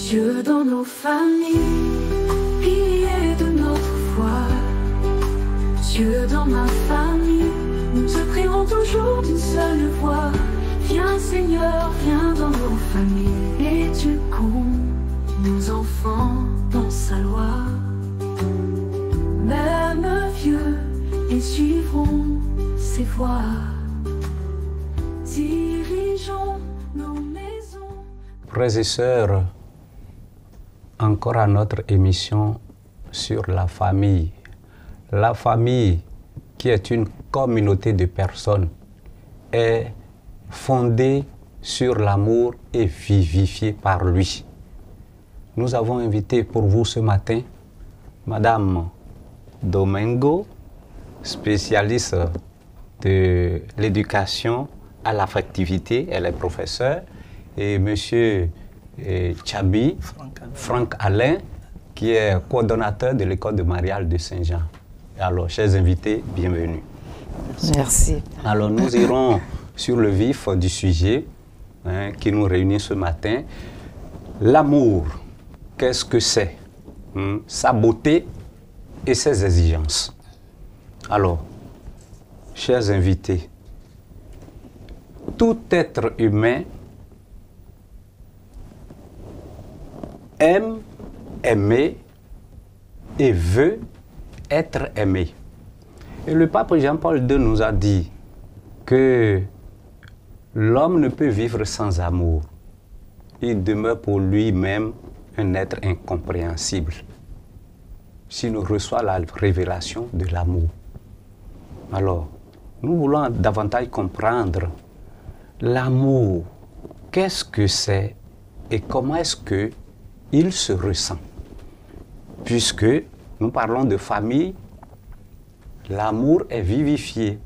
Dieu dans nos familles, pilier de notre foi. Dieu dans ma famille, nous te prierons toujours d'une seule voix. Viens Seigneur, viens dans nos familles. Éduquons nos enfants dans sa loi. Même vieux, et suivront ses voies. Dirigeons nos maisons. Frères et sœurs, encore à notre émission sur la famille. La famille, qui est une communauté de personnes, est fondée sur l'amour et vivifiée par lui. Nous avons invité pour vous ce matin Madame Domingo, spécialiste de l'éducation à l'affectivité, elle est professeure, et Monsieur Tchabi, Franck Alain, qui est coordonnateur de l'école de mariage de Saint-Jean. Alors, chers invités, bienvenue. Merci. Alors, nous irons sur le vif du sujet qui nous réunit ce matin. L'amour, qu'est-ce que c'est? Sa beauté et ses exigences. Alors, chers invités, tout être humain aime, aimer et veut être aimé. Et le pape Jean-Paul II nous a dit que l'homme ne peut vivre sans amour. Il demeure pour lui-même un être incompréhensible s'il ne reçoit la révélation de l'amour. Alors, nous voulons davantage comprendre l'amour. Qu'est-ce que c'est et comment est-ce qu'il se ressent? Puisque nous parlons de famille, l'amour est vivifié.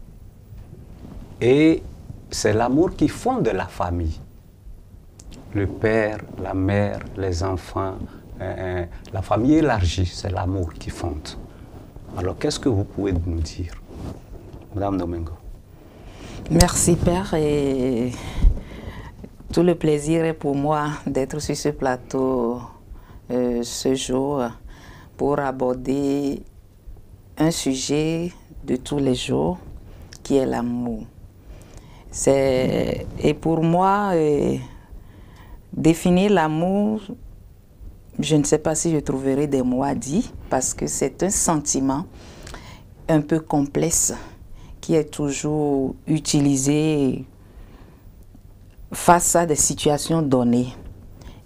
Et c'est l'amour qui fonde la famille. Le père, la mère, les enfants, la famille élargie, c'est l'amour qui fonde. Alors, qu'est-ce que vous pouvez nous dire, Madame Domingo? Merci, Père. Et tout le plaisir est pour moi d'être sur ce plateau ce jour pour aborder un sujet de tous les jours qui est l'amour. Et pour moi, définir l'amour, je ne sais pas si je trouverai des mots à dire, parce que c'est un sentiment un peu complexe qui est toujours utilisé face à des situations données.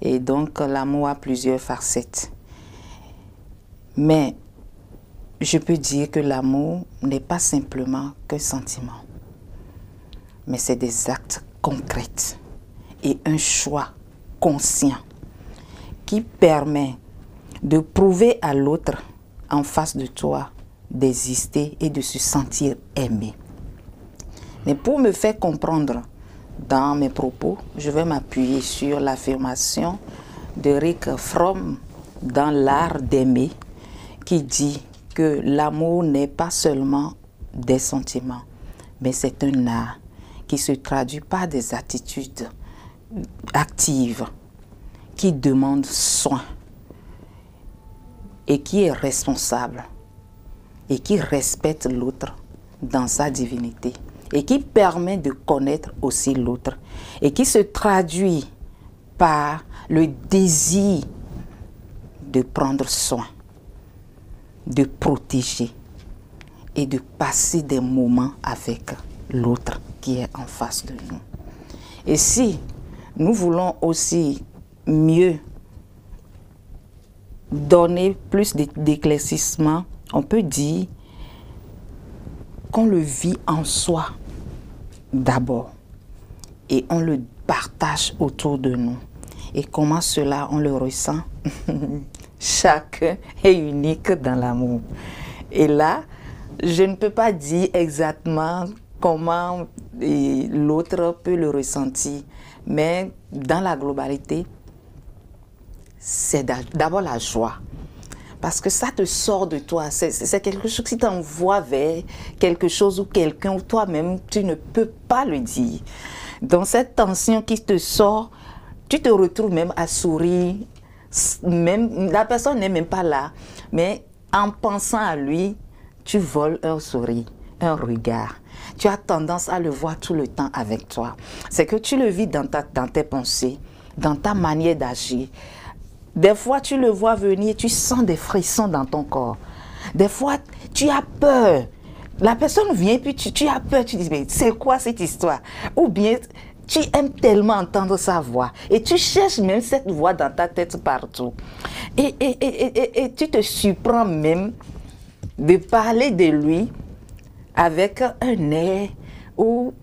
Et donc, l'amour a plusieurs facettes. Mais je peux dire que l'amour n'est pas simplement qu'un sentiment, mais c'est des actes concrets et un choix conscient qui permet de prouver à l'autre en face de toi d'exister et de se sentir aimé. Mais pour me faire comprendre dans mes propos, je vais m'appuyer sur l'affirmation d'Eric Fromm dans L'Art d'aimer, qui dit que l'amour n'est pas seulement des sentiments, mais c'est un art qui se traduit par des attitudes actives, qui demandent soin et qui est responsable et qui respecte l'autre dans sa divinité et qui permet de connaître aussi l'autre et qui se traduit par le désir de prendre soin, de protéger et de passer des moments avec l'autre qui est en face de nous. Et si nous voulons aussi mieux donner plus d'éclaircissement, on peut dire qu'on le vit en soi d'abord et on le partage autour de nous. Et comment cela on le ressent? Chacun est unique dans l'amour. Et là, je ne peux pas dire exactement comment l'autre peut le ressentir, mais dans la globalité, c'est d'abord la joie. Parce que ça te sort de toi, c'est quelque chose qui t'envoie vers quelque chose ou quelqu'un où toi-même, tu ne peux pas le dire. Dans cette tension qui te sort, tu te retrouves même à sourire même, la personne n'est même pas là, mais en pensant à lui, tu voles un sourire, un regard. Tu as tendance à le voir tout le temps avec toi. C'est que tu le vis dans tes pensées, dans ta manière d'agir. Des fois, tu le vois venir, tu sens des frissons dans ton corps. Des fois, tu as peur. La personne vient, puis tu as peur, tu dis, mais c'est quoi cette histoire? Ou bien, tu aimes tellement entendre sa voix. Et tu cherches même cette voix dans ta tête partout. Et tu te surprends même de parler de lui avec un air ou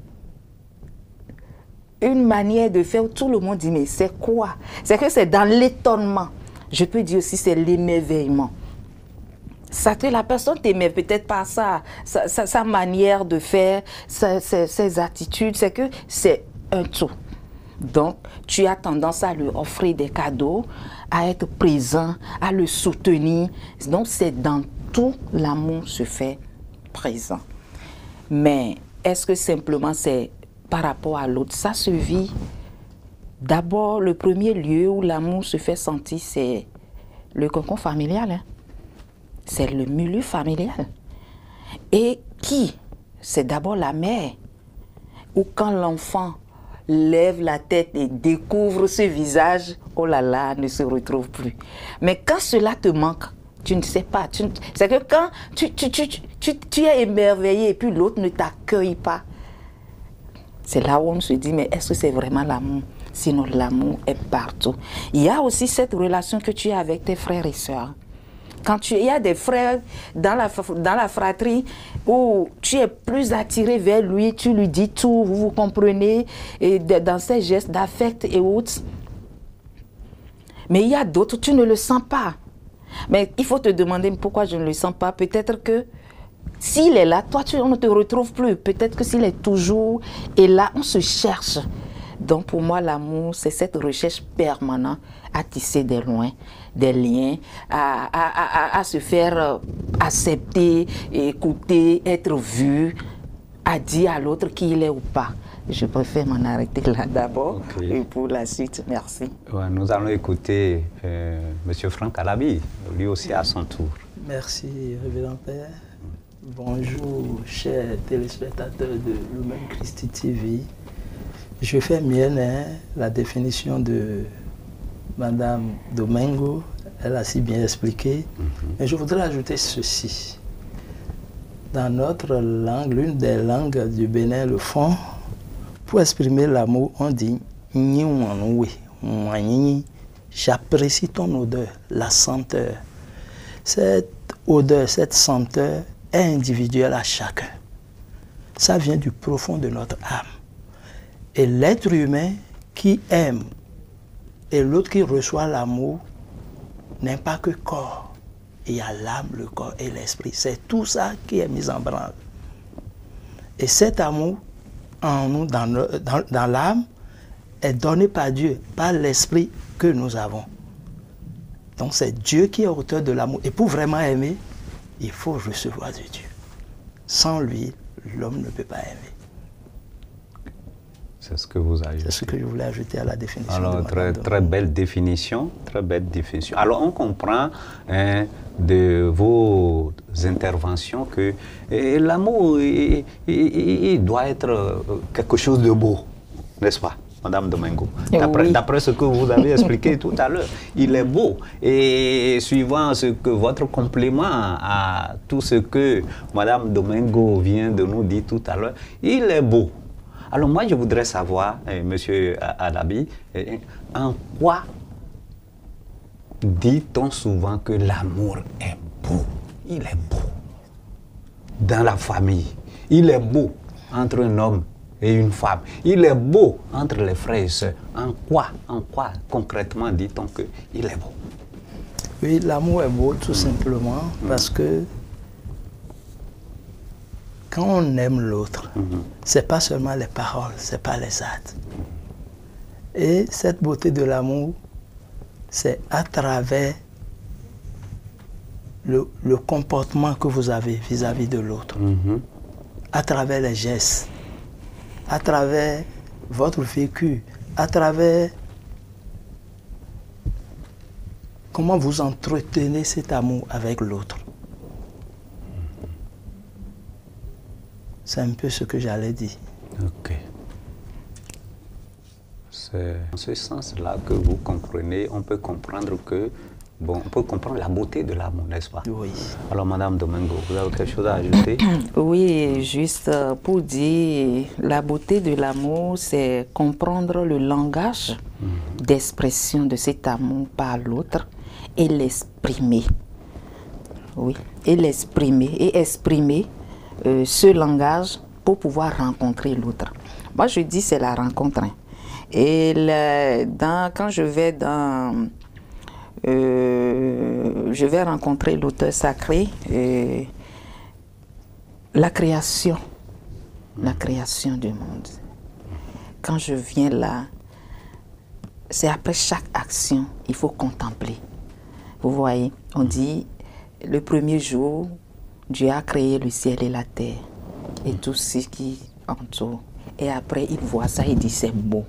une manière de faire où tout le monde dit, mais c'est quoi? C'est que c'est dans l'étonnement. Je peux dire aussi c'est l'émerveillement. Ça que la personne t'aimait peut-être pas sa manière de faire, ses attitudes, c'est que c'est un tout. Donc, tu as tendance à lui offrir des cadeaux, à être présent, à le soutenir. Donc, c'est dans tout l'amour se fait présent. Mais est-ce que simplement c'est par rapport à l'autre? Ça se vit. D'abord, le premier lieu où l'amour se fait sentir, c'est le cocon familial. Hein? C'est le milieu familial. Et qui? C'est d'abord la mère. Ou quand l'enfant lève la tête et découvre ce visage, oh là là, ne se retrouve plus. Mais quand cela te manque, tu ne sais pas. C'est que quand tu es émerveillé et puis l'autre ne t'accueille pas, c'est là où on se dit, mais est-ce que c'est vraiment l'amour? Sinon, l'amour est partout. Il y a aussi cette relation que tu as avec tes frères et sœurs. Quand il y a des frères dans la fratrie où tu es plus attiré vers lui, tu lui dis tout, vous vous comprenez, et dans ses gestes d'affect et autres. Mais il y a d'autres, tu ne le sens pas. Mais il faut te demander pourquoi je ne le sens pas. Peut-être que s'il est là, toi, on ne te retrouve plus. Peut-être que s'il est toujours et là, on se cherche. Donc pour moi, l'amour, c'est cette recherche permanente à tisser des liens, à se faire accepter, écouter, être vu, à dire à l'autre qui il est ou pas. Je préfère m'en arrêter là d'abord et pour la suite, merci. Ouais, nous allons écouter M. Franck Alabi, lui aussi à son tour. Merci, Révérend Père. Bonjour, chers téléspectateurs de Lumen Christi TV. Je fais mienne la définition de Madame Domingo, elle a si bien expliqué. Mais je voudrais ajouter ceci. Dans notre langue, l'une des langues du Bénin, le fond, pour exprimer l'amour, on dit « J'apprécie ton odeur, la senteur ». Cette odeur, cette senteur est individuelle à chacun. Ça vient du profond de notre âme. Et l'être humain qui aime et l'autre qui reçoit l'amour n'est pas que corps. Il y a l'âme, le corps et l'esprit. C'est tout ça qui est mis en branle. Et cet amour en nous, dans l'âme, est donné par Dieu, par l'esprit que nous avons. Donc c'est Dieu qui est auteur de l'amour. Et pour vraiment aimer, il faut recevoir de Dieu. Sans lui, l'homme ne peut pas aimer. C'est ce que vous ajoutez. C'est ce que je voulais ajouter à la définition. Alors, très belle définition, très belle définition. Alors, on comprend de vos interventions que l'amour, il doit être quelque chose de beau, n'est-ce pas, Madame Domingo? D'après ce que vous avez expliqué tout à l'heure, il est beau. Et suivant votre complément à tout ce que Madame Domingo vient de nous dire tout à l'heure, il est beau. Alors moi, je voudrais savoir, Monsieur Alabi, en quoi dit-on souvent que l'amour est beau? Il est beau dans la famille. Il est beau entre un homme et une femme. Il est beau entre les frères et sœurs. En quoi concrètement dit-on qu'il est beau? Oui, l'amour est beau tout simplement parce que quand on aime l'autre, c'est pas seulement les paroles, c'est pas les actes. Et cette beauté de l'amour, c'est à travers le comportement que vous avez vis-à-vis de l'autre, à travers les gestes, à travers votre vécu, à travers Comment vous entretenez cet amour avec l'autre? C'est un peu ce que j'allais dire. Ok. C'est dans ce sens-là que vous comprenez, on peut comprendre que, bon, on peut comprendre la beauté de l'amour, n'est-ce pas? Oui. Alors, Madame Domingo, vous avez quelque chose à ajouter? Oui, juste pour dire, la beauté de l'amour, c'est comprendre le langage d'expression de cet amour par l'autre et l'exprimer. Oui, et l'exprimer, et exprimer ce langage pour pouvoir rencontrer l'autre. Moi, je dis c'est la rencontre. Hein. Et quand je vais rencontrer l'auteur sacré, la création du monde. Quand je viens là, c'est après chaque action, il faut contempler. Vous voyez, on dit, le premier jour, Dieu a créé le ciel et la terre et tout ce qui entoure. Et après, il voit ça, il dit, c'est beau.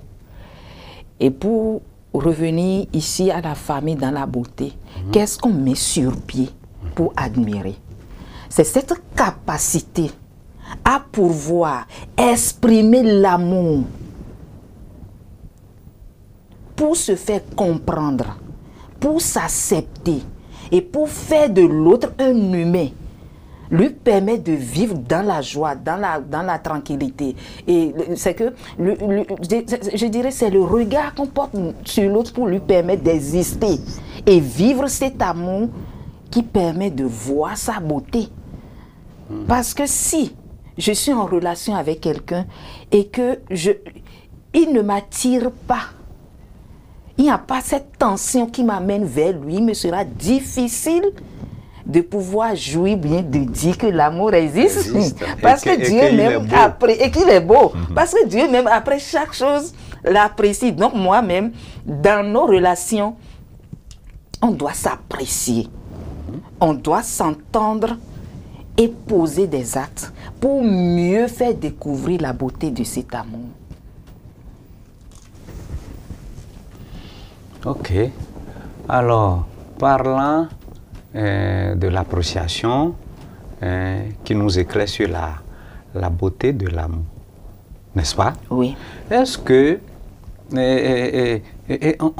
Et pour revenir ici à la famille dans la beauté, qu'est-ce qu'on met sur pied pour admirer? C'est cette capacité à pouvoir exprimer l'amour pour se faire comprendre, pour s'accepter et pour faire de l'autre un humain, lui permet de vivre dans la joie, dans la tranquillité. Et c'est que, je dirais, c'est le regard qu'on porte sur l'autre pour lui permettre d'exister et vivre cet amour qui permet de voir sa beauté. Parce que si je suis en relation avec quelqu'un et que il ne m'attire pas, il n'y a pas cette tension qui m'amène vers lui, il me sera difficile de pouvoir jouir bien, de dire que l'amour existe. Parce que Dieu même après, et qu'il est beau. Parce que Dieu même après chaque chose l'apprécie. Donc moi-même, dans nos relations, on doit s'apprécier. On doit s'entendre et poser des actes pour mieux faire découvrir la beauté de cet amour. Ok. Alors, parlant de l'appréciation qui nous éclaire sur la beauté de l'amour, n'est-ce pas? Oui. Est-ce que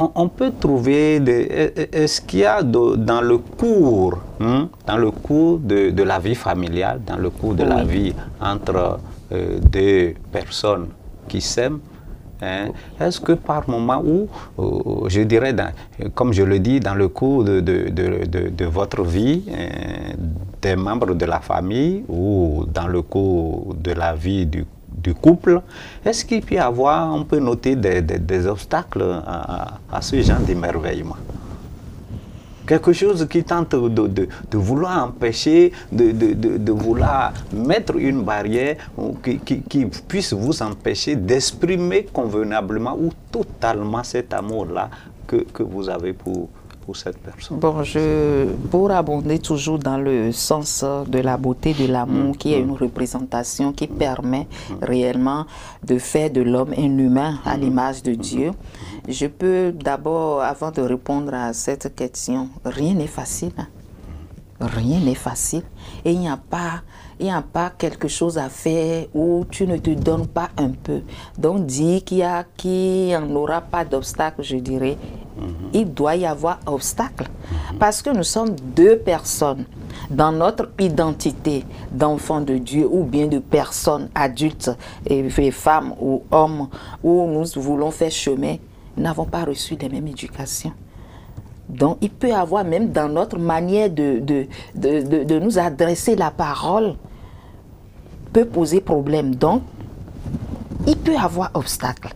on peut trouver, est-ce qu'il y a dans le cours, de la vie familiale, dans le cours de la vie entre deux personnes qui s'aiment, est-ce que par moment où, je dirais, comme je le dis, dans le cours de votre vie, des membres de la famille ou dans le cours de la vie du couple, est-ce qu'il peut y avoir, on peut noter des obstacles à ce genre d'émerveillement? Quelque chose qui tente de vouloir empêcher, de vouloir mettre une barrière qui puisse vous empêcher d'exprimer convenablement ou totalement cet amour-là que vous avez pour cette personne. Bon, pour abonder toujours dans le sens de la beauté de l'amour, qui est une représentation qui permet réellement de faire de l'homme un humain à l'image de Dieu, je peux d'abord, avant de répondre à cette question, rien n'est facile. Hein? Rien n'est facile. Et il n'y a pas quelque chose à faire où tu ne te donnes pas un peu. Donc, dire qu'il n'y en aura pas d'obstacle, je dirais, il doit y avoir obstacle. Parce que nous sommes deux personnes dans notre identité d'enfants de Dieu ou bien de personnes adultes, et femmes ou hommes, où nous voulons faire chemin, nous n'avons pas reçu les mêmes éducations. Donc, il peut y avoir même dans notre manière de nous adresser la parole, peut poser problème. Donc, il peut y avoir obstacle.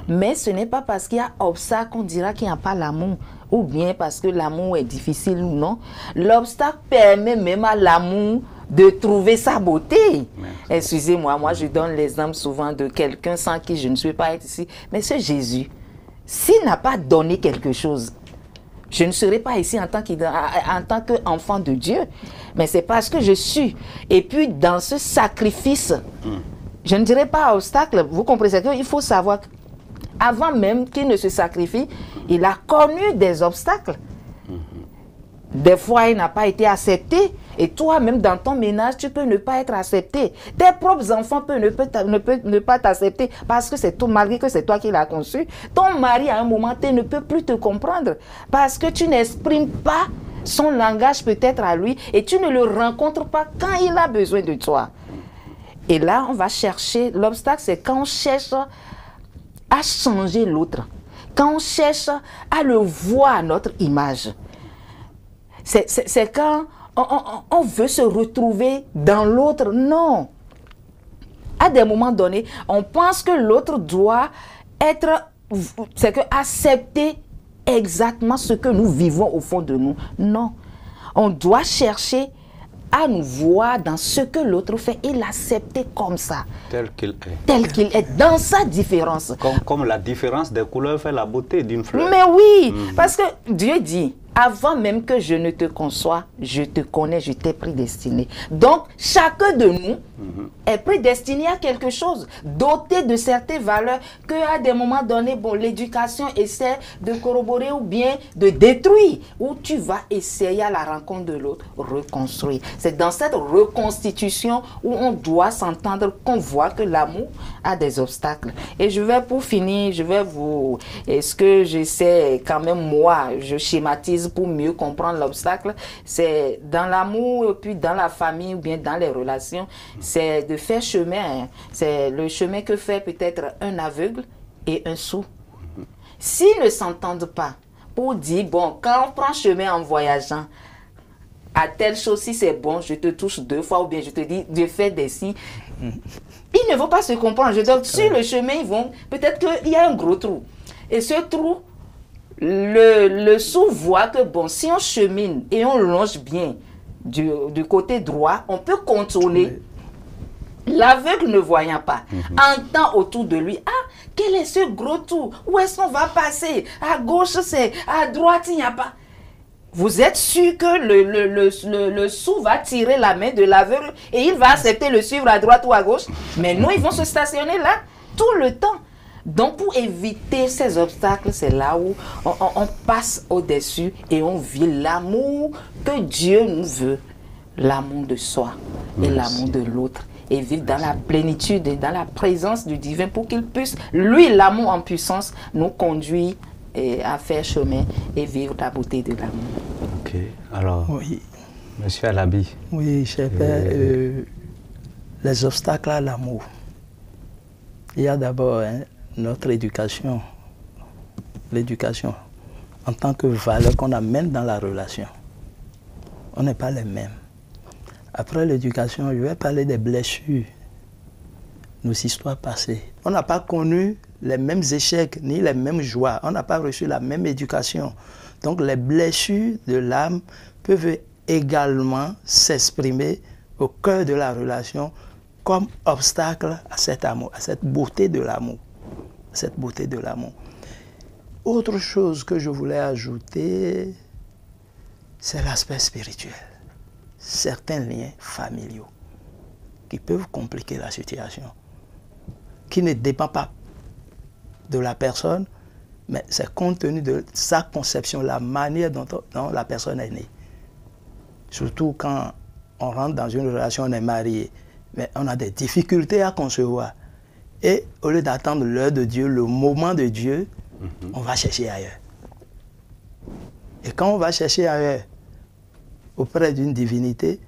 Mais ce n'est pas parce qu'il y a obstacle qu'on dira qu'il n'y a pas l'amour, ou bien parce que l'amour est difficile ou non. L'obstacle permet même à l'amour de trouver sa beauté. Excusez-moi, moi je donne l'exemple souvent de quelqu'un sans qui je ne suis pas ici. Mais ce Jésus, s'il n'a pas donné quelque chose, je ne serai pas ici en tant qu'enfant de Dieu. Mais c'est parce que je suis. Et puis dans ce sacrifice, je ne dirais pas obstacle. Vous comprenez qu'il faut savoir qu'avant même qu'il ne se sacrifie, il a connu des obstacles. Des fois, il n'a pas été accepté. Et toi, même dans ton ménage, tu peux ne pas être accepté. Tes propres enfants ne pas t'accepter parce que c'est toi, malgré que c'est toi qui l'as conçu. Ton mari, à un moment, ne peut plus te comprendre parce que tu n'exprimes pas son langage peut-être à lui et tu ne le rencontres pas quand il a besoin de toi. Et là, on va chercher, l'obstacle, c'est quand on cherche à changer l'autre, quand on cherche à le voir à notre image. C'est quand on veut se retrouver dans l'autre. Non. À des moments donnés, on pense que l'autre doit être, c'est que accepter exactement ce que nous vivons au fond de nous. Non. On doit chercher à nous voir dans ce que l'autre fait et l'accepter comme ça. Tel qu'il est. Tel qu'il est, dans sa différence. Comme la différence des couleurs fait la beauté d'une fleur. Mais oui, parce que Dieu dit, avant même que je ne te conçois, je te connais, je t'ai prédestiné. Donc, chacun de nous est prédestiné à quelque chose, doté de certaines valeurs qu'à des moments donnés, bon, l'éducation essaie de corroborer ou bien de détruire, où tu vas essayer à la rencontre de l'autre, reconstruire. C'est dans cette reconstitution où on doit s'entendre, qu'on voit que l'amour a des obstacles. Et je vais, pour finir, je vais vous... Est-ce que j'essaie quand même, moi, je schématise pour mieux comprendre l'obstacle, c'est dans l'amour, puis dans la famille ou bien dans les relations, c'est de faire chemin. Hein. C'est le chemin que fait peut-être un aveugle et un sourd. S'ils ne s'entendent pas pour dire, bon, quand on prend chemin en voyageant, à telle chose, si c'est bon, je te touche 2 fois ou bien je te dis de faire des signes. Ils ne vont pas se comprendre. Je dis, sur le chemin, ils vont, peut-être qu'il y a un gros trou. Et ce trou, le sourd voit que bon, si on chemine et on longe bien du côté droit, on peut contourner. L'aveugle ne voyant pas, entend autour de lui, ah, quel est ce gros trou? Où est-ce qu'on va passer? À gauche, c'est, à droite, il n'y a pas. Vous êtes sûr que le sourd va tirer la main de l'aveugle et il va accepter de le suivre à droite ou à gauche? Mais non, ils vont se stationner là tout le temps. Donc, pour éviter ces obstacles, c'est là où on passe au-dessus et on vit l'amour que Dieu nous veut. L'amour de soi et l'amour de l'autre. Et vivre dans la plénitude et dans la présence du divin pour qu'il puisse, lui, l'amour en puissance, nous conduire à faire chemin et vivre la beauté de l'amour. Ok, alors, Oui, Monsieur Alabi. oui, cher père, les obstacles à l'amour. Il y a d'abord notre éducation, l'éducation en tant que valeur qu'on amène dans la relation. On n'est pas les mêmes. Après l'éducation, je vais parler des blessures, nos histoires passées. On n'a pas connu les mêmes échecs ni les mêmes joies. On n'a pas reçu la même éducation. Donc les blessures de l'âme peuvent également s'exprimer au cœur de la relation comme obstacle à cet amour, à cette beauté de l'amour. Cette beauté de l'amour. Autre chose que je voulais ajouter, c'est l'aspect spirituel. Certains liens familiaux qui peuvent compliquer la situation, qui ne dépendent pas de la personne, mais c'est compte tenu de sa conception, la manière dont la personne est née. Surtout quand on rentre dans une relation, on est marié, mais on a des difficultés à concevoir. Et au lieu d'attendre l'heure de Dieu, le moment de Dieu, on va chercher ailleurs. Et quand on va chercher ailleurs, auprès d'une divinité,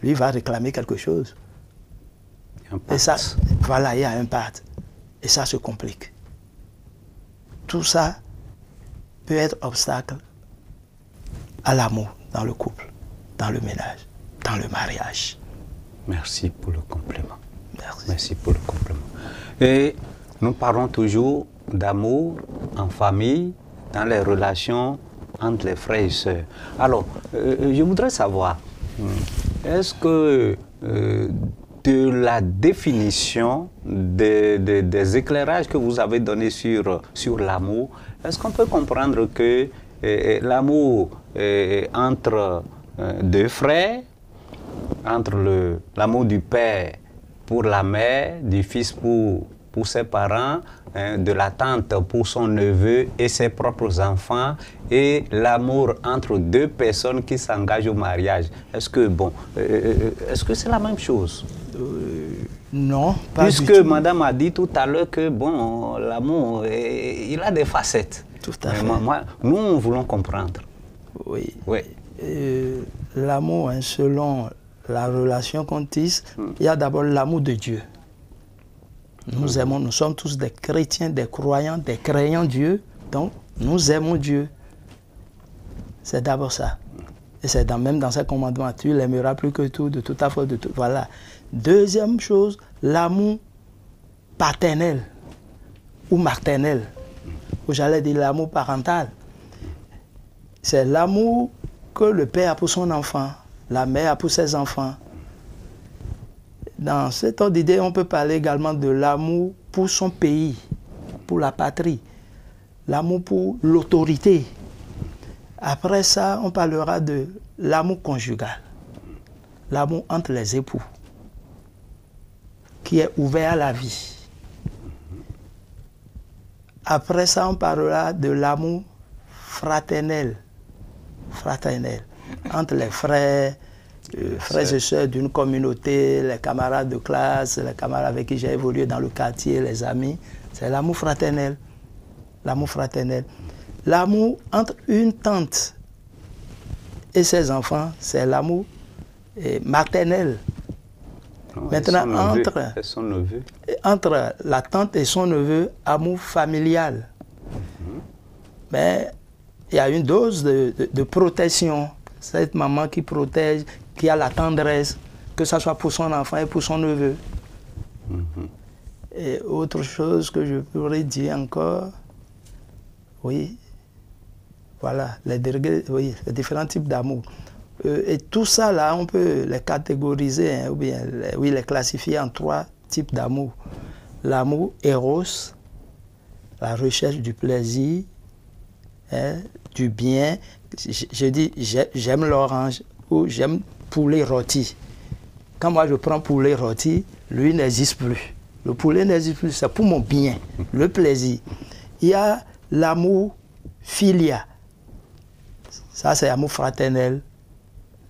lui va réclamer quelque chose. Et ça, voilà, il y a un pacte. Et ça se complique. Tout ça peut être obstacle à l'amour dans le couple, dans le ménage, dans le mariage. Merci pour le compliment. Merci. Merci pour le compliment. Et nous parlons toujours d'amour en famille, dans les relations entre les frères et sœurs. Alors, je voudrais savoir, est-ce que de la définition des éclairages que vous avez donnés sur l'amour, est-ce qu'on peut comprendre que l'amour entre deux frères, entre l'amour du père pour la mère, du fils pour ses parents, hein, de la tante pour son neveu et ses propres enfants et l'amour entre deux personnes qui s'engagent au mariage. Est-ce que, bon, est-ce que c'est la même chose? Non, pas Puisque du tout. madame a dit tout à l'heure que, bon, l'amour, il a des facettes. Tout à fait. Nous voulons comprendre. Oui. Oui. L'amour, hein, selon la relation qu'on tisse, il y a d'abord l'amour de Dieu. Nous aimons, nous sommes tous des chrétiens, des croyants, des créants Dieu, donc nous aimons Dieu. C'est d'abord ça. Et c'est même dans ces commandements, tu l'aimeras plus que tout, de toute ta force, de tout. Voilà. Deuxième chose, l'amour paternel ou maternel, ou j'allais dire l'amour parental. C'est l'amour que le père a pour son enfant, la mère a pour ses enfants. Dans cet ordre d'idée, on peut parler également de l'amour pour son pays, pour la patrie, l'amour pour l'autorité. Après ça, on parlera de l'amour conjugal, l'amour entre les époux, qui est ouvert à la vie. Après ça, on parlera de l'amour fraternel, entre les frères, frères et sœurs d'une communauté, les camarades de classe, les camarades avec qui j'ai évolué dans le quartier, les amis. C'est l'amour fraternel. L'amour fraternel. L'amour entre une tante et ses enfants, c'est l'amour maternel. Maintenant, entre la tante et son neveu, amour familial. Mais il y a une dose de protection. Cette maman qui protège, qui a la tendresse, que ce soit pour son enfant et pour son neveu. Et autre chose que je pourrais dire encore, oui, voilà, les différents types d'amour. Et tout ça, là, on peut les catégoriser, hein, ou bien les classifier en 3 types d'amour. L'amour éros, la recherche du plaisir, hein, du bien. Je dis, j'aime l'orange ou j'aime poulet rôti. Quand moi je prends poulet rôti, lui n'existe plus. Le poulet n'existe plus, c'est pour mon bien, le plaisir. Il y a l'amour filia. Ça, c'est l'amour fraternel.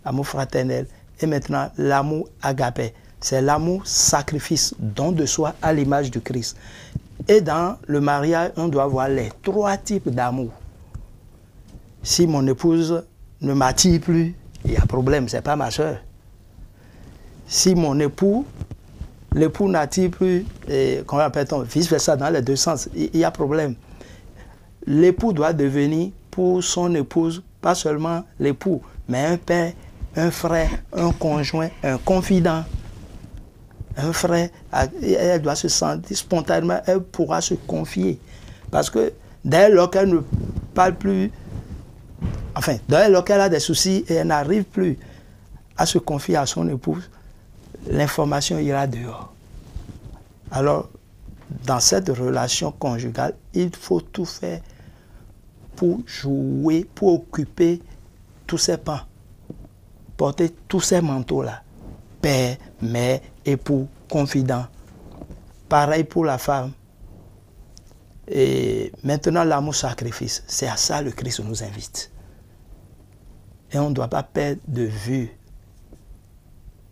Amour fraternel. Et maintenant, l'amour agapé. C'est l'amour sacrifice, don de soi à l'image du Christ. Et dans le mariage, on doit voir les 3 types d'amour. Si mon épouse ne m'attire plus, il y a problème, ce n'est pas ma soeur. Si mon époux, l'époux n'attire plus, comment appelle-t-on, vice-versa, dans les 2 sens, il y a problème. L'époux doit devenir pour son épouse, pas seulement l'époux, mais un père, un frère, un conjoint, un confident. Un frère, elle doit se sentir spontanément, elle pourra se confier. Parce que dès lors qu'elle ne parle plus, enfin, dès lors qu'elle a des soucis et elle n'arrive plus à se confier à son épouse, l'information ira dehors. Alors, dans cette relation conjugale, il faut tout faire pour jouer, pour occuper tous ces pans, porter tous ces manteaux-là. Père, mère, époux, confident. Pareil pour la femme. Et maintenant, l'amour sacrifice, c'est à ça que le Christ nous invite. Et on ne doit pas perdre de vue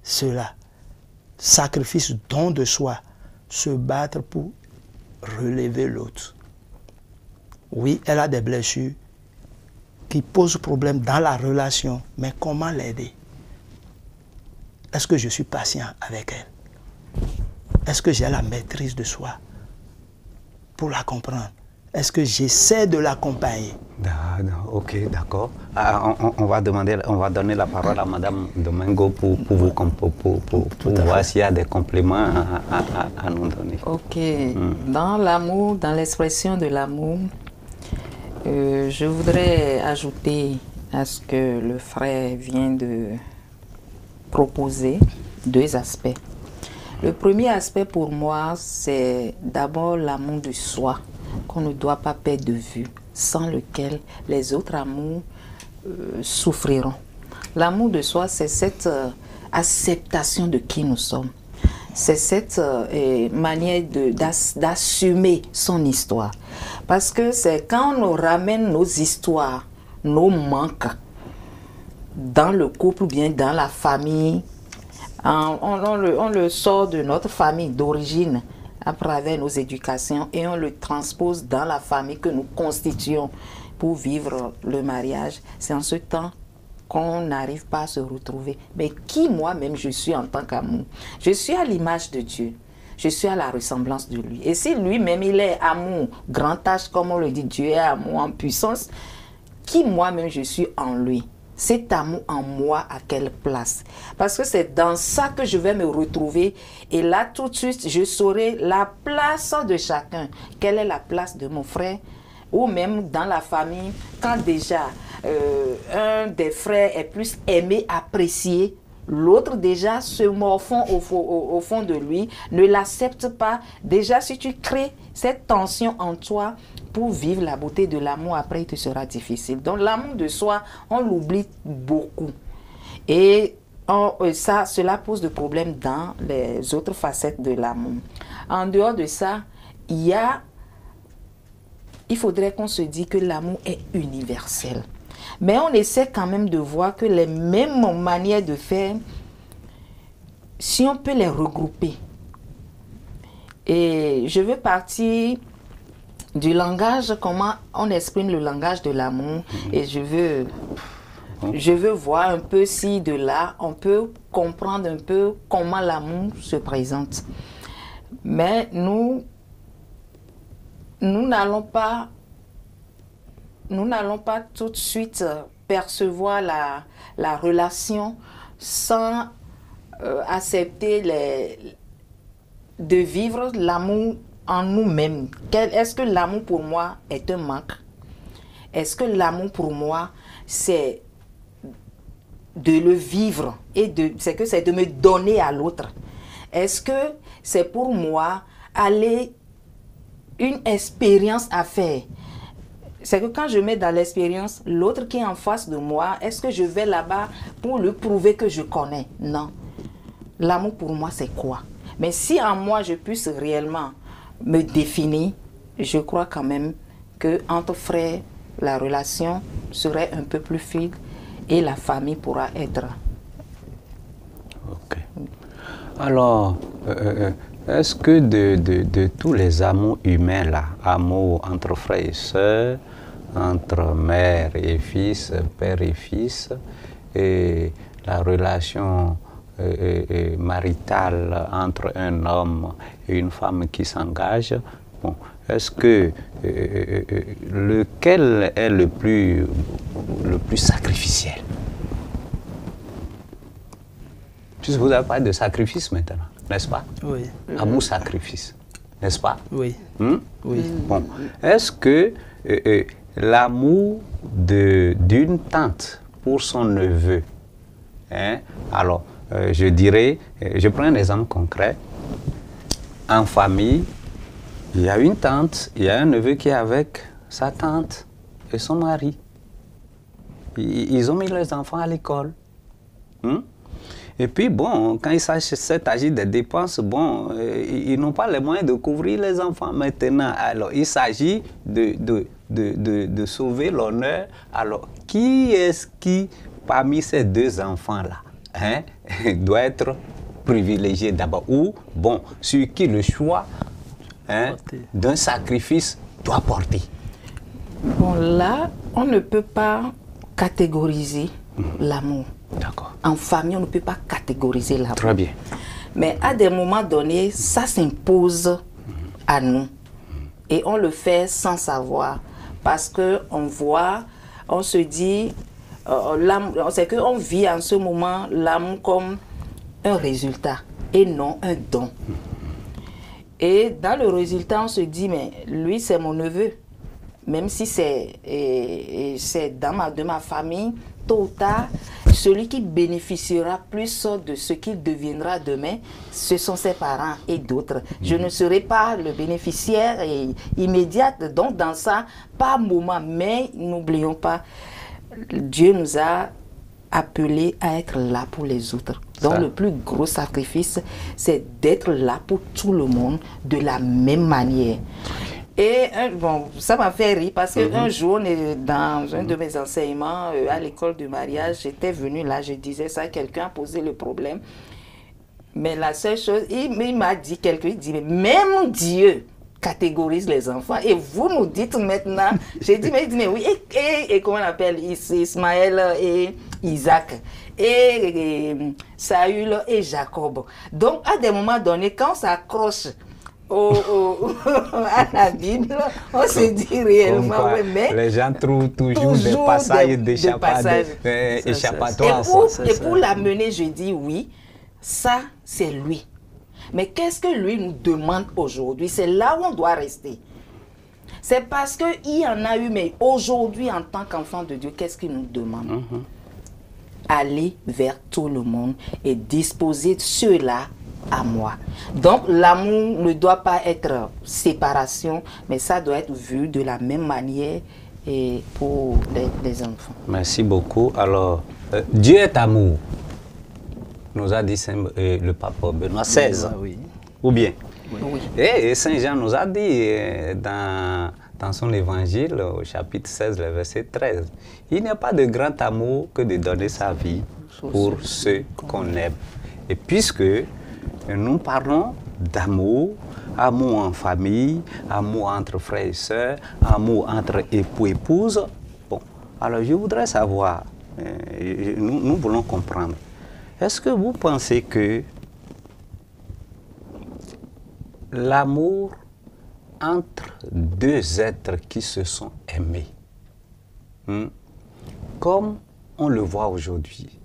cela. Sacrifice, don de soi, se battre pour relever l'autre. Oui, elle a des blessures qui posent problème dans la relation, mais comment l'aider? Est-ce que je suis patient avec elle? Est-ce que j'ai la maîtrise de soi pour la comprendre? Est-ce que j'essaie de l'accompagner? Ok, d'accord. On va donner la parole à Madame Domingo pour voir s'il y a des compléments à nous donner. Ok. Dans l'amour, dans l'expression de l'amour, je voudrais ajouter à ce que le frère vient de proposer 2 aspects. Le premier aspect pour moi, c'est d'abord l'amour de soi, qu'on ne doit pas perdre de vue, sans lequel les autres amours souffriront. L'amour de soi, c'est cette acceptation de qui nous sommes. c'est cette manière d'assumer son histoire. Parce que c'est quand on ramène nos histoires, nos manques, dans le couple ou bien dans la famille, on le sort de notre famille d'origine à travers nos éducations et on le transpose dans la famille que nous constituons pour vivre le mariage. C'est en ce temps qu'on n'arrive pas à se retrouver. Mais qui moi-même je suis en tant qu'amour? Je suis à l'image de Dieu. Je suis à la ressemblance de lui. Et si lui-même il est amour, grand H comme on le dit, Dieu est amour en puissance, qui moi-même je suis en lui? Cet amour en moi à quelle place? Parce que c'est dans ça que je vais me retrouver. Et là tout de suite je saurai la place de chacun. Quelle est la place de mon frère? Ou même dans la famille, quand déjà un des frères est plus aimé, apprécié, l'autre déjà se morfond au fond de lui, ne l'accepte pas. Déjà, si tu crées cette tension en toi pour vivre la beauté de l'amour, après, il te sera difficile. Donc, l'amour de soi, on l'oublie beaucoup. Et cela pose des problèmes dans les autres facettes de l'amour. En dehors de ça, il faudrait qu'on se dise que l'amour est universel. Mais on essaie quand même de voir que les mêmes manières de faire, si on peut les regrouper. Et je veux partir du langage, comment on exprime le langage de l'amour. Et je veux voir un peu si de là, on peut comprendre un peu comment l'amour se présente. Mais nous n'allons pas tout de suite percevoir la relation sans accepter de vivre l'amour en nous-mêmes. Est-ce que l'amour pour moi est un manque? Est-ce que l'amour pour moi, c'est de le vivre et c'est de me donner à l'autre? Est-ce que c'est pour moi une expérience à faire? C'est que quand je mets dans l'expérience, l'autre qui est en face de moi, est-ce que je vais là-bas pour lui prouver que je connais? Non. L'amour pour moi, c'est quoi? Mais si en moi, je puisse réellement me définir, je crois quand même qu'entre frères, la relation serait un peu plus fluide et la famille pourra être. Ok. Alors, est-ce que de tous les amours humains là, amour entre frères et sœurs, entre mère et fils, père et fils, et la relation maritale entre un homme et une femme qui s'engage, bon, est-ce que lequel est le plus sacrificiel? Puisque vous avez parlé de sacrifice maintenant, n'est-ce pas? Oui. Amour, sacrifice, n'est-ce pas? Oui. Oui. Bon, est-ce que l'amour d'une tante pour son neveu, hein? Alors, je dirais, je prends un exemple concret. En famille, il y a une tante, il y a un neveu qui est avec sa tante et son mari. Ils ont mis leurs enfants à l'école. Et puis, bon, quand il s'agit des dépenses, bon, ils n'ont pas les moyens de couvrir les enfants maintenant. Alors, il s'agit de sauver l'honneur. Alors, qui est-ce qui, parmi ces deux enfants-là, hein, doit être privilégié d'abord? Ou, bon, sur qui le choix, hein, d'un sacrifice doit porter? Bon, là, on ne peut pas catégoriser l'amour. D'accord. En famille, on ne peut pas catégoriser l'amour. Très bien. Mais à des moments donnés, ça s'impose à nous. Et on le fait sans savoir. Parce qu'on voit, on se dit, c'est qu'on vit en ce moment l'amour comme un résultat et non un don. Et dans le résultat, on se dit, mais lui, c'est mon neveu. Même si c'est de ma famille, tôt ou tard, celui qui bénéficiera plus de ce qu'il deviendra demain, ce sont ses parents et d'autres. Je ne serai pas le bénéficiaire immédiat. Donc dans ça, pas moment, mais n'oublions pas, Dieu nous a appelés à être là pour les autres. Donc, Ça. le plus gros sacrifice, c'est d'être là pour tout le monde de la même manière. Et bon, ça m'a fait rire parce qu'un jour, dans un de mes enseignements à l'école de mariage, j'étais venue là, je disais ça, quelqu'un a posé le problème. Mais la seule chose, il m'a dit quelqu'un, il dit, mais même Dieu catégorise les enfants et vous nous dites maintenant, j'ai dit, mais oui, et comment on appelle Ismaël et Isaac et Saül et Jacob. Donc, à des moments donnés, quand on s'accroche à la Bible, on se dit réellement, quoi, ouais, mais les gens trouvent toujours des passages d'échappatoires. Et pour l'amener, je dis oui, ça c'est lui. Mais qu'est-ce que lui nous demande aujourd'hui? C'est là où on doit rester. C'est parce qu'il y en a eu, mais aujourd'hui, en tant qu'enfant de Dieu, qu'est-ce qu'il nous demande? Aller vers tout le monde et disposer ceux-là à moi. Donc, l'amour ne doit pas être séparation, mais ça doit être vu de la même manière et pour les enfants. Merci beaucoup. Alors, Dieu est amour, nous a dit le pape Benoît XVI. Oui. Ou bien? Oui. Et Saint Jean nous a dit dans son évangile, au chapitre 16, le verset 13, il n'y a pas de grand amour que de donner sa vie pour ceux qu'on aime. Et puisque nous parlons d'amour, amour en famille, amour entre frères et sœurs, amour entre époux et épouses, bon, alors je voudrais savoir, nous voulons comprendre, est-ce que vous pensez que l'amour entre deux êtres qui se sont aimés, comme on le voit aujourd'hui,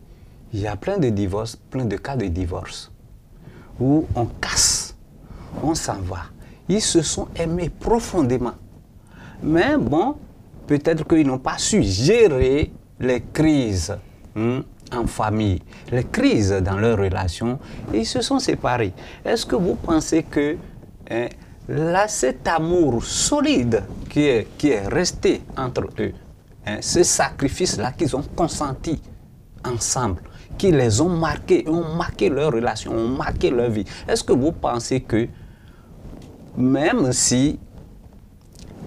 il y a plein de divorces, plein de cas de divorce, où on casse, on s'en va. Ils se sont aimés profondément. Mais bon, peut-être qu'ils n'ont pas su gérer les crises en famille, les crises dans leurs relations, et ils se sont séparés. Est-ce que vous pensez que là, cet amour solide qui est resté entre eux, ce sacrifice-là qu'ils ont consenti ensemble, qui les ont marqués leur relation, ont marqué leur vie, est-ce que vous pensez que même si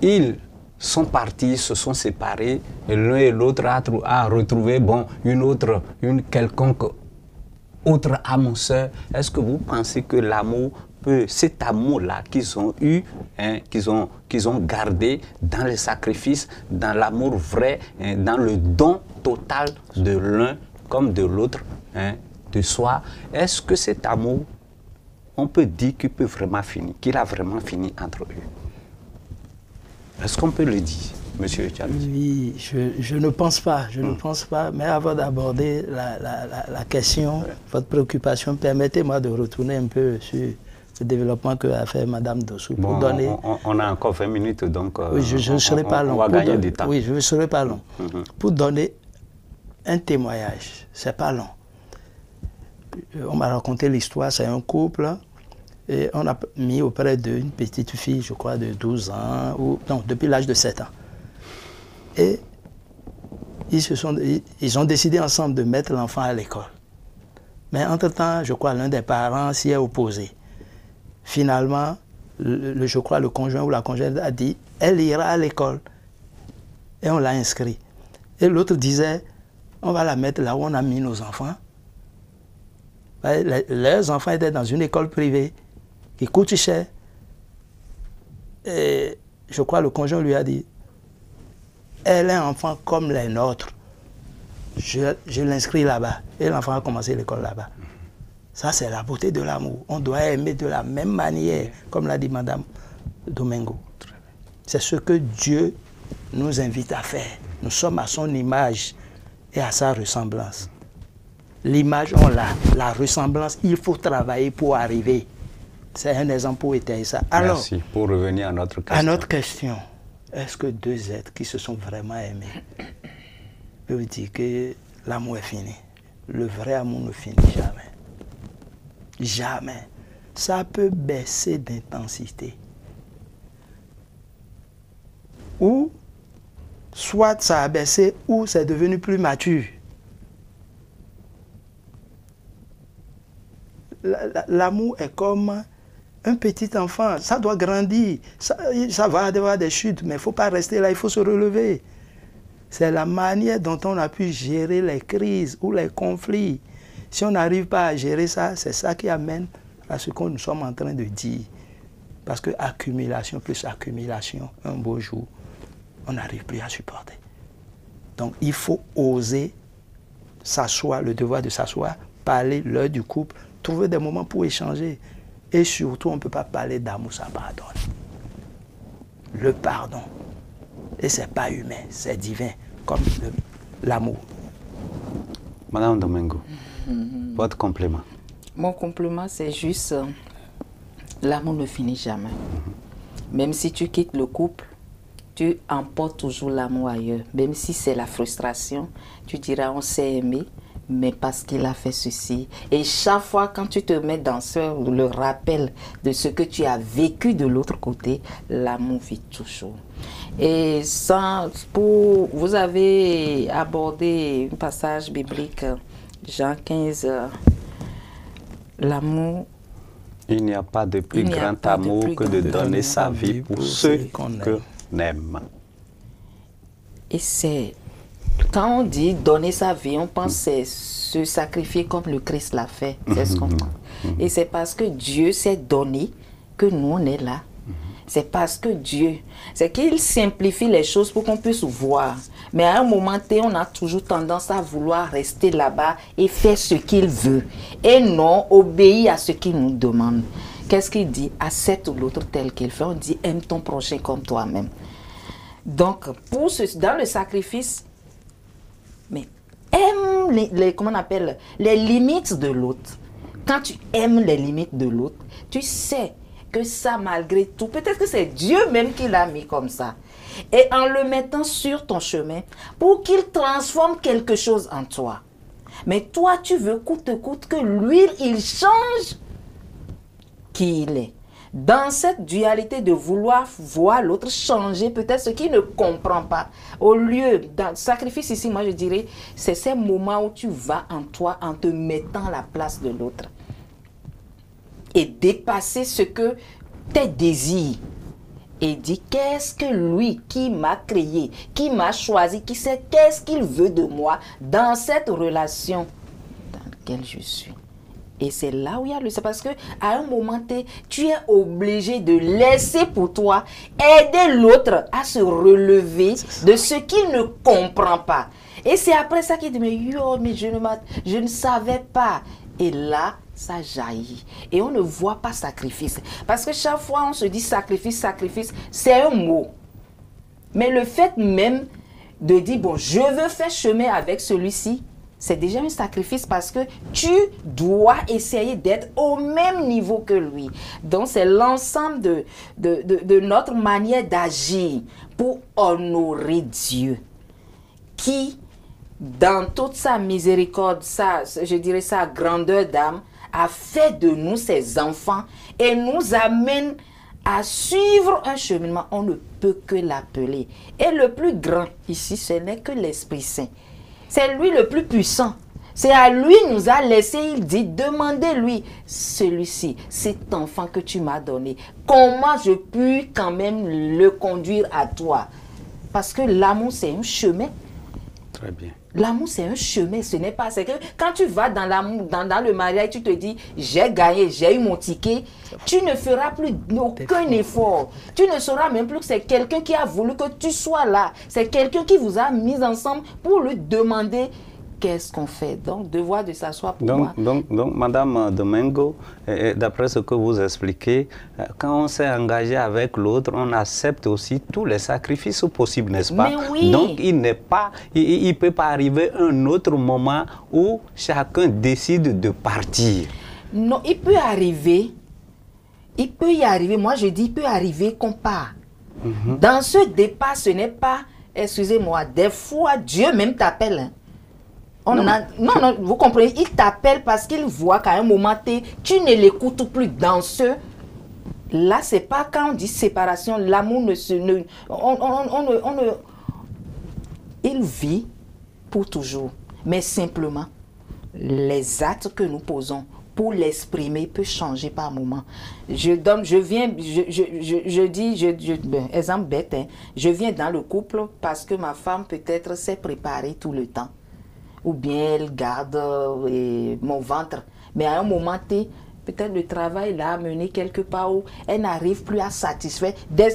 ils sont partis, se sont séparés, et l'un et l'autre a retrouvé une quelconque autre âme sœur, est-ce que vous pensez que l'amour cet amour-là qu'ils ont eu, qu'ils ont gardé dans le sacrifice, dans l'amour vrai, dans le don total de l'un comme de l'autre, de soi, est-ce que cet amour, on peut dire qu'il peut vraiment finir, qu'il a vraiment fini entre eux? Est-ce qu'on peut le dire, Monsieur Charles? Oui, je ne pense pas, ne pense pas, mais avant d'aborder la question, votre préoccupation, permettez-moi de retourner un peu sur le développement que a fait Mme Dossou. Bon, donner... on a encore 20 minutes, donc oui, je ne serai pas long. On va gagner du temps. Oui, je ne serai pas long. Pour donner un témoignage, c'est pas long. On m'a raconté l'histoire, c'est un couple, et on a mis auprès d'une petite fille, je crois, de 12 ans, non, depuis l'âge de 7 ans. Et ils ont décidé ensemble de mettre l'enfant à l'école. Mais entre-temps, je crois, l'un des parents s'y est opposé. Finalement, je crois, le conjoint ou la conjointe a dit, elle ira à l'école. Et on l'a inscrit. Et l'autre disait, on va la mettre là où on a mis nos enfants. Leurs enfants étaient dans une école privée qui coûte cher. Et je crois, le conjoint lui a dit, elle est un enfant comme les nôtres. Je l'inscris là-bas. Et l'enfant a commencé l'école là-bas. Ça, c'est la beauté de l'amour. On doit aimer de la même manière, comme l'a dit Mme Domingo. C'est ce que Dieu nous invite à faire. Nous sommes à son image et à sa ressemblance. L'image, on l'a. La ressemblance, il faut travailler pour arriver. C'est un exemple pour étayer ça. Alors, merci. Pour revenir à notre question. À notre question, est-ce que deux êtres qui se sont vraiment aimés peuvent dire que l'amour est fini? Le vrai amour ne finit jamais. Jamais. Ça peut baisser d'intensité. Ou, soit ça a baissé, ou c'est devenu plus mature. l'amour est comme un petit enfant. Ça doit grandir. Ça va avoir des chutes, mais il ne faut pas rester là, il faut se relever. C'est la manière dont on a pu gérer les crises ou les conflits. Si on n'arrive pas à gérer ça, c'est ça qui amène à ce que nous sommes en train de dire. Parce que accumulation plus accumulation, un beau jour, on n'arrive plus à supporter. Donc il faut oser s'asseoir, le devoir de s'asseoir, parler, l'heure du couple, trouver des moments pour échanger. Et surtout, on ne peut pas parler d'amour sans pardon. Le pardon. Et ce n'est pas humain, c'est divin, comme l'amour. Madame Domingo, votre complément. Mon complément, c'est juste, l'amour ne finit jamais. Même si tu quittes le couple, tu emportes toujours l'amour ailleurs. Même si c'est la frustration, tu diras on s'est aimé, mais parce qu'il a fait ceci. Et chaque fois quand tu te mets dans le rappel de ce que tu as vécu de l'autre côté, l'amour vit toujours. Et vous avez abordé un passage biblique, Jean 15, l'amour. Il n'y a pas de plus grand amour que de donner sa vie pour ceux qu'on aime. Et c'est, quand on dit donner sa vie, on pense c'est se sacrifier comme le Christ l'a fait. C'est ce qu'on pense. Et c'est parce que Dieu s'est donné que nous on est là. C'est parce que Dieu, c'est qu'il simplifie les choses pour qu'on puisse voir. Mais à un moment T, on a toujours tendance à vouloir rester là-bas et faire ce qu'il veut. Et non obéir à ce qu'il nous demande. Qu'est-ce qu'il dit? Accepte l'autre tel qu'il fait. On dit aime ton prochain comme toi-même. Donc, dans le sacrifice, mais aime comment on appelle, les limites de l'autre. Quand tu aimes les limites de l'autre, tu sais que ça, malgré tout, peut-être que c'est Dieu même qui l'a mis comme ça. Et en le mettant sur ton chemin, pour qu'il transforme quelque chose en toi. Mais toi, tu veux coûte que coûte que lui, il change qui il est. Dans cette dualité de vouloir voir l'autre changer, peut-être ce qu'il ne comprend pas. Au lieu, dans le sacrifice ici, moi je dirais, c'est ces moments où tu vas en toi en te mettant à la place de l'autre. Et dépasser ce que tes désirs. Et dit, qu'est-ce que lui qui m'a créé, qui m'a choisi, qui sait qu'est-ce qu'il veut de moi dans cette relation dans laquelle je suis. Et c'est là où il y a c'est parce que à un moment tu es obligé de laisser pour toi aider l'autre à se relever de ce qu'il ne comprend pas. Et c'est après ça qu'il dit, mais je ne savais pas. Et là, ça jaillit. Et on ne voit pas sacrifice. Parce que chaque fois, on se dit sacrifice, sacrifice, c'est un mot. Mais le fait même de dire, bon, je veux faire chemin avec celui-ci, c'est déjà un sacrifice parce que tu dois essayer d'être au même niveau que lui. Donc, c'est l'ensemble de notre manière d'agir pour honorer Dieu qui, dans toute sa miséricorde, je dirais sa grandeur d'âme, a fait de nous ses enfants et nous amène à suivre un cheminement. On ne peut que l'appeler. Et le plus grand ici, ce n'est que l'Esprit Saint. C'est lui le plus puissant. C'est à lui nous a laissé, il dit, demandez-lui, celui-ci, cet enfant que tu m'as donné, comment je puis quand même le conduire à toi? Parce que l'amour, c'est un chemin. Très bien. L'amour, c'est un chemin, ce n'est pas... C'est que quand tu vas dans l'amour, dans le mariage, tu te dis, j'ai gagné, j'ai eu mon ticket, tu ne feras plus aucun effort. Tu ne sauras même plus que c'est quelqu'un qui a voulu que tu sois là. C'est quelqu'un qui vous a mis ensemble pour lui demander qu'est-ce qu'on fait. Donc, devoir de s'asseoir pour moi. Donc, Madame Domingo, d'après ce que vous expliquez, quand on s'est engagé avec l'autre, on accepte aussi tous les sacrifices possibles, n'est-ce pas? Mais oui. Donc, il ne peut pas arriver un autre moment où chacun décide de partir. Non, il peut arriver. Il peut y arriver. Moi, je dis, il peut arriver qu'on part. Dans ce départ, ce n'est pas, excusez-moi, des fois, Dieu même t'appelle. Hein. Non, vous comprenez, il t'appelle parce qu'il voit qu'à un moment, tu ne l'écoutes plus dans ce... Là, c'est pas quand on dit séparation, l'amour ne se... Il vit pour toujours. Mais simplement, les actes que nous posons pour l'exprimer peut changer par moment. Exemple bête, hein, je viens dans le couple parce que ma femme peut-être s'est préparée tout le temps. Ou bien elle garde mon ventre. Mais à un moment T, peut-être le travail l'a amené quelque part où elle n'arrive plus à satisfaire.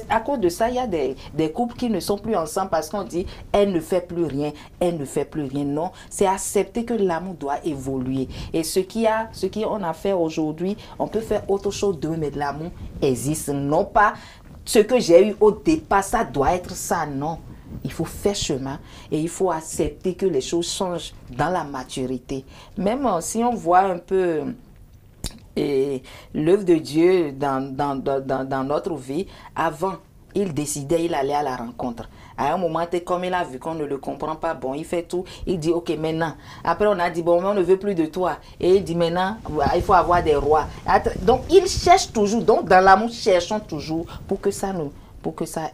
À cause de ça, il y a des couples qui ne sont plus ensemble parce qu'on dit elle ne fait plus rien, elle ne fait plus rien. Non, c'est accepter que l'amour doit évoluer. Et ce qu'on a fait aujourd'hui, on peut faire autre chose d'eux, mais l'amour existe. Non pas ce que j'ai eu au départ, ça doit être ça, non. Il faut faire chemin et il faut accepter que les choses changent dans la maturité. Même si on voit un peu l'œuvre de Dieu dans notre vie, avant, il décidait, il allait à la rencontre. À un moment, comme il a vu qu'on ne le comprend pas, bon, il fait tout, il dit, ok, maintenant. Après, on a dit, bon, mais on ne veut plus de toi. Et il dit, maintenant, il faut avoir des rois. Donc, il cherche toujours, donc dans l'amour, cherchons toujours pour que ça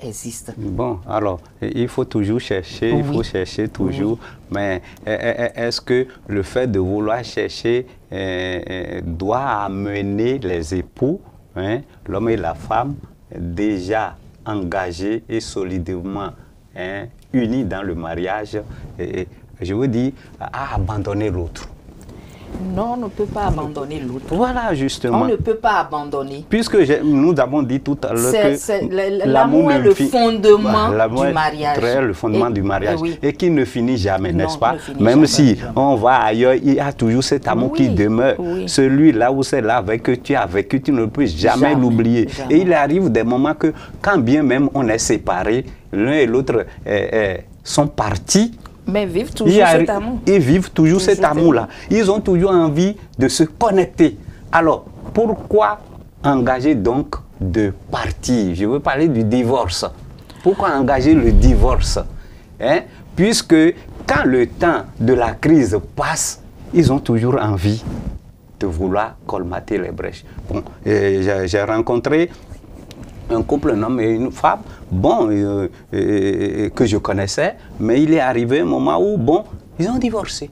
existe. Bon, alors, il faut toujours chercher, il faut chercher toujours, mais est-ce que le fait de vouloir chercher doit amener les époux, hein, l'homme et la femme, déjà engagés et solidement unis dans le mariage, je veux dire, à abandonner l'autre? Non, on ne peut pas abandonner l'autre. Voilà, justement. On ne peut pas abandonner. Puisque nous avons dit tout à l'heure que l'amour est le fondement du mariage. Le fondement du mariage. Oui. Et qui ne finit jamais, n'est-ce pas? Même si on va ailleurs, il y a toujours cet amour qui demeure. Oui. Celui-là ou celle-là avec que tu as vécu, tu ne peux jamais l'oublier. Et il arrive des moments que, quand bien même on est séparés, l'un et l'autre sont partis, mais vivent toujours cet amour. Ils vivent toujours cet amour-là. Ils ont toujours envie de se connecter. Alors, pourquoi engager donc de partir? Je veux parler du divorce. Pourquoi engager le divorce? Puisque quand le temps de la crise passe, ils ont toujours envie de vouloir colmater les brèches. Bon, j'ai rencontré un couple, un homme et une femme, bon, que je connaissais, mais il est arrivé un moment où, bon, ils ont divorcé.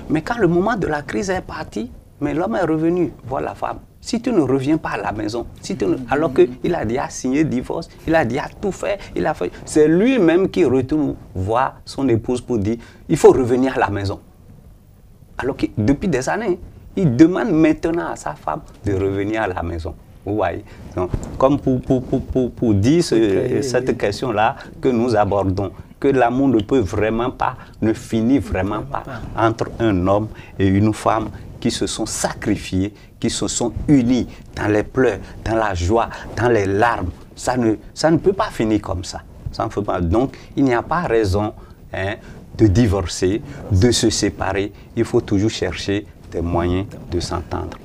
Mais quand le moment de la crise est parti, mais l'homme est revenu voir la femme. Si tu ne reviens pas à la maison, alors qu'il a déjà signé divorce, il a déjà tout fait, c'est lui-même qui retourne voir son épouse pour dire, il faut revenir à la maison. Alors que depuis des années, il demande maintenant à sa femme de revenir à la maison. Vous voyez, donc, comme pour dire cette question-là que nous abordons, que l'amour ne finit vraiment pas entre un homme et une femme qui se sont sacrifiés, qui se sont unis dans les pleurs, dans la joie, dans les larmes. Ça ne peut pas finir comme ça. Ça ne peut pas. Donc, il n'y a pas raison de divorcer, de se séparer. Il faut toujours chercher des moyens de s'entendre.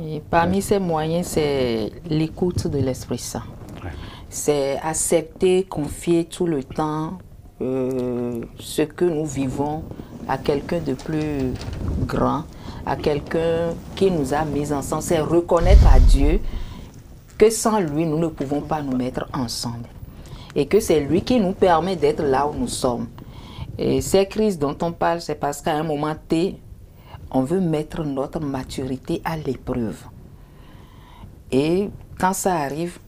Et parmi ces moyens, c'est l'écoute de l'Esprit Saint. Ouais. C'est accepter, confier tout le temps ce que nous vivons à quelqu'un de plus grand, à quelqu'un qui nous a mis ensemble. C'est reconnaître à Dieu que sans lui, nous ne pouvons pas nous mettre ensemble. Et que c'est lui qui nous permet d'être là où nous sommes. Et ces crises dont on parle, c'est parce qu'à un moment T, on veut mettre notre maturité à l'épreuve. Et quand ça arrive,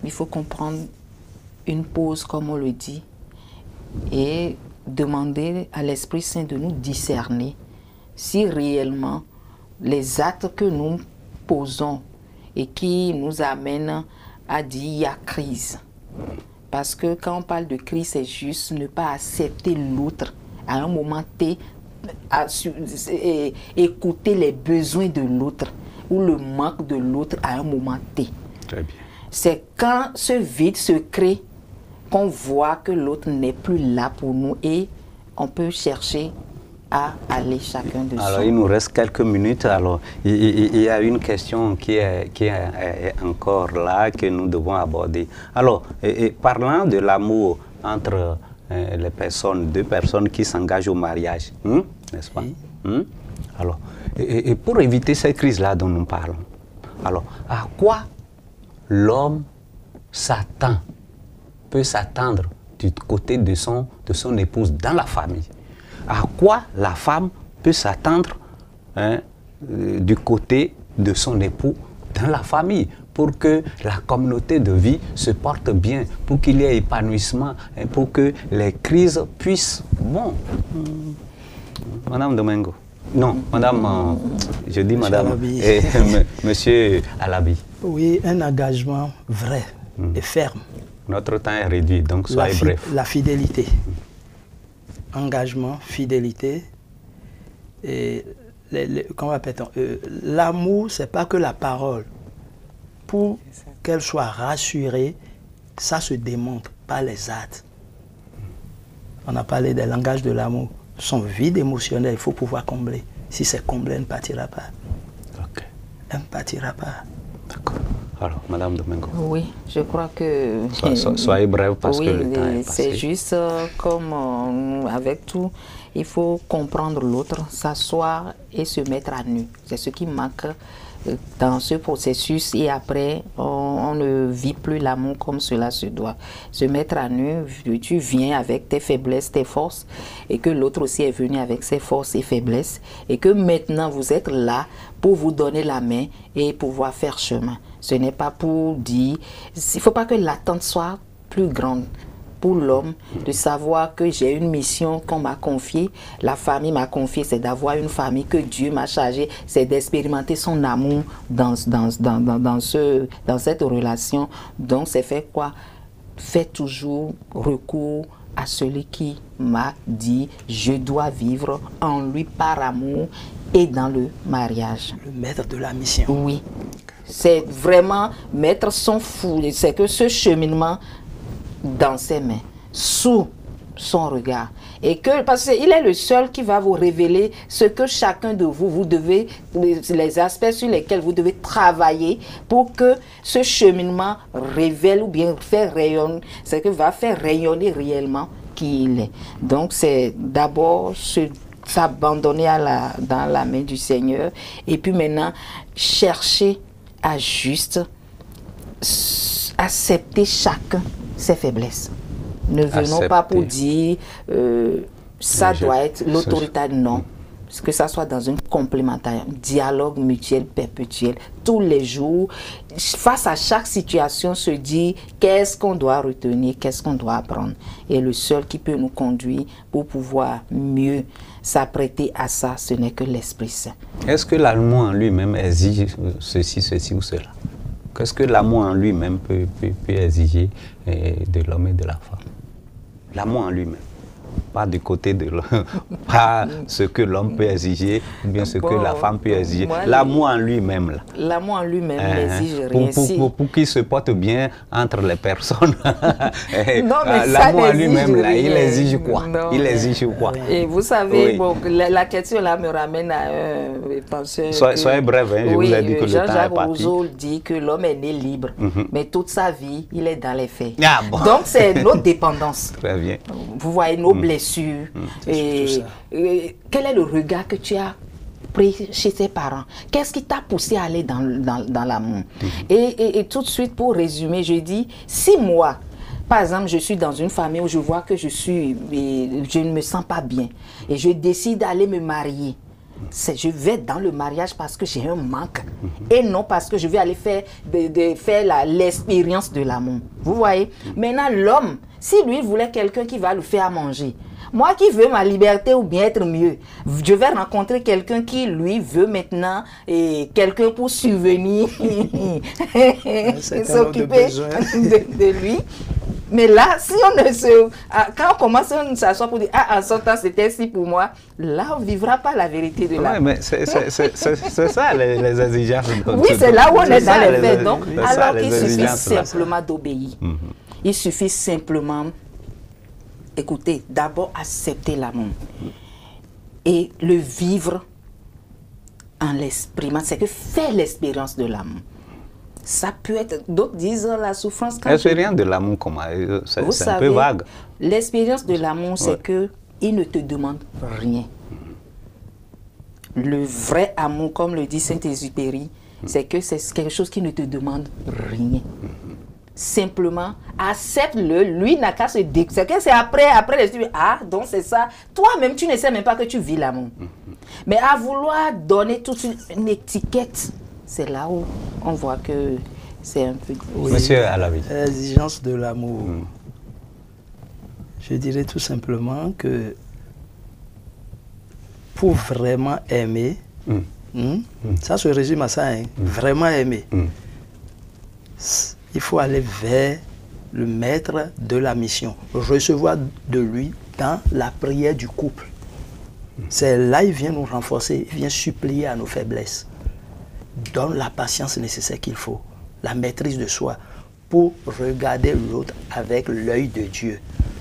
il faut comprendre une pause, comme on le dit, et demander à l'Esprit Saint de nous discerner si réellement les actes que nous posons et qui nous amènent à dire il y a crise. Parce que quand on parle de crise, c'est juste ne pas accepter l'autre à un moment T, écouter les besoins de l'autre ou le manque de l'autre à un moment T. Très bien. C'est quand ce vide se crée qu'on voit que l'autre n'est plus là pour nous et on peut chercher à aller chacun de son. Alors, il nous reste quelques minutes. Alors, il y a une question qui est encore là, que nous devons aborder. Alors, parlant de l'amour entre les personnes, deux personnes qui s'engagent au mariage, n'est-ce pas? Oui. Alors, et pour éviter cette crise-là dont nous parlons, alors, à quoi l'homme peut s'attendre du côté de son épouse dans la famille? À quoi la femme peut s'attendre du côté de son époux dans la famille, pour que la communauté de vie se porte bien, pour qu'il y ait épanouissement, et pour que les crises puissent... Bon, Madame Domingo. Non, Madame, je dis Madame, et Monsieur Alabi. Oui, un engagement vrai et ferme. Notre temps est réduit, donc soyez bref. La fidélité. Engagement, fidélité. Et comment appelle-t-on, l'amour, ce n'est pas que la parole. Pour qu'elle soit rassurée, ça se démontre par les actes. On a parlé des langages de l'amour. Son vide émotionnel, il faut pouvoir combler. Si c'est comblé, elle ne partira pas. Ok. Elle ne partira pas. D'accord. Alors, Madame Domingo. Oui, je crois que... Soyez brève parce que le temps est passé. C'est juste comme avec tout, il faut comprendre l'autre, s'asseoir et se mettre à nu. C'est ce qui manque dans ce processus et après, on ne vit plus l'amour comme cela se doit. Se mettre à nu, tu viens avec tes faiblesses, tes forces et que l'autre aussi est venu avec ses forces et faiblesses et que maintenant vous êtes là pour vous donner la main et pouvoir faire chemin. Ce n'est pas pour dire... Il ne faut pas que l'attente soit plus grande pour l'homme de savoir que j'ai une mission qu'on m'a confiée. La famille m'a confié, c'est d'avoir une famille que Dieu m'a chargée, c'est d'expérimenter son amour dans cette relation. Donc c'est fait quoi? Fais toujours recours à celui qui m'a dit je dois vivre en lui par amour et dans le mariage. Le maître de la mission. Oui. C'est vraiment mettre son fou, c'est que ce cheminement dans ses mains, sous son regard. Et que, parce qu'il est le seul qui va vous révéler ce que chacun de vous, vous devez, les aspects sur lesquels vous devez travailler pour que ce cheminement révèle ou bien faire rayonner, c'est que va faire rayonner réellement qui il est. Donc c'est d'abord s'abandonner dans la main du Seigneur et puis maintenant chercher à juste accepter chacun ses faiblesses. Ne venons pas pour dire ça doit être l'autorité, non. Que ça soit dans une complémentarité, un dialogue mutuel, perpétuel, tous les jours, face à chaque situation, se dire qu'est-ce qu'on doit retenir, qu'est-ce qu'on doit apprendre. Et le seul qui peut nous conduire pour pouvoir mieux s'apprêter à ça, ce n'est que l'Esprit Saint. Est-ce que l'amour en lui-même exige ceci ou cela? Qu'est-ce que l'amour en lui-même peut exiger de l'homme et de la femme? L'amour en lui-même. Pas du côté de l'homme, pas ce que l'homme peut exiger, ou bien ce que la femme peut exiger. L'amour en lui-même. L'amour en lui-même n'exige rien. Pour qu'il se porte bien entre les personnes. L'amour en lui-même, il exige quoi? Il exige quoi? Et vous savez, bon, la question là me ramène à un penseur. Soyez bref, je vous ai dit que le temps est parti. Jean-Jacques Rousseau dit que l'homme est né libre, mais toute sa vie, il est dans les faits. Ah, bon. Donc c'est notre dépendance. Très bien. Vous voyez nos blessures. Et quel est le regard que tu as pris chez tes parents? Qu'est-ce qui t'a poussé à aller dans l'amour? Et tout de suite, pour résumer, je dis, si moi, par exemple, je suis dans une famille où je vois que je ne me sens pas bien et je décide d'aller me marier, je vais dans le mariage parce que j'ai un manque et non parce que je vais aller faire l'expérience de l'amour. Vous voyez? Maintenant, l'homme, si lui voulait quelqu'un qui va lui faire à manger, moi qui veux ma liberté ou bien être mieux, je vais rencontrer quelqu'un qui, lui, veut maintenant quelqu'un pour subvenir, s'occuper de lui. Mais là, si on ne se... Quand on commence à s'asseoir pour dire « Ah, en son temps, c'était ainsi pour moi », là, on ne vivra pas la vérité de l'amour. Oui, mais c'est ça, les exigences. Oui, c'est là où on est dans les faits. Donc, alors qu'il suffit simplement d'obéir. Il suffit simplement, écoutez, d'abord accepter l'amour et le vivre en l'exprimant. C'est que faire l'expérience de l'amour. Ça peut être, d'autres disent la souffrance. L'expérience de l'amour, comment? C'est un peu vague. L'expérience de l'amour, c'est que il ne te demande rien. Le vrai amour, comme le dit Saint-Exupéry, c'est que c'est quelque chose qui ne te demande rien. Simplement, accepte-le. Lui n'a qu'à se dire. C'est que c'est après les ah, donc c'est ça. Toi-même, tu ne sais même pas que tu vis l'amour. Mais à vouloir donner toute une étiquette, c'est là où on voit que c'est un peu... Oui. Monsieur Alaoui. L'exigence de l'amour. Je dirais tout simplement que pour vraiment aimer, ça se résume à ça, hein, vraiment aimer, il faut aller vers le maître de la mission, recevoir de lui dans la prière du couple. C'est là il vient nous renforcer, il vient supplier à nos faiblesses. Donne la patience nécessaire qu'il faut, la maîtrise de soi, pour regarder l'autre avec l'œil de Dieu.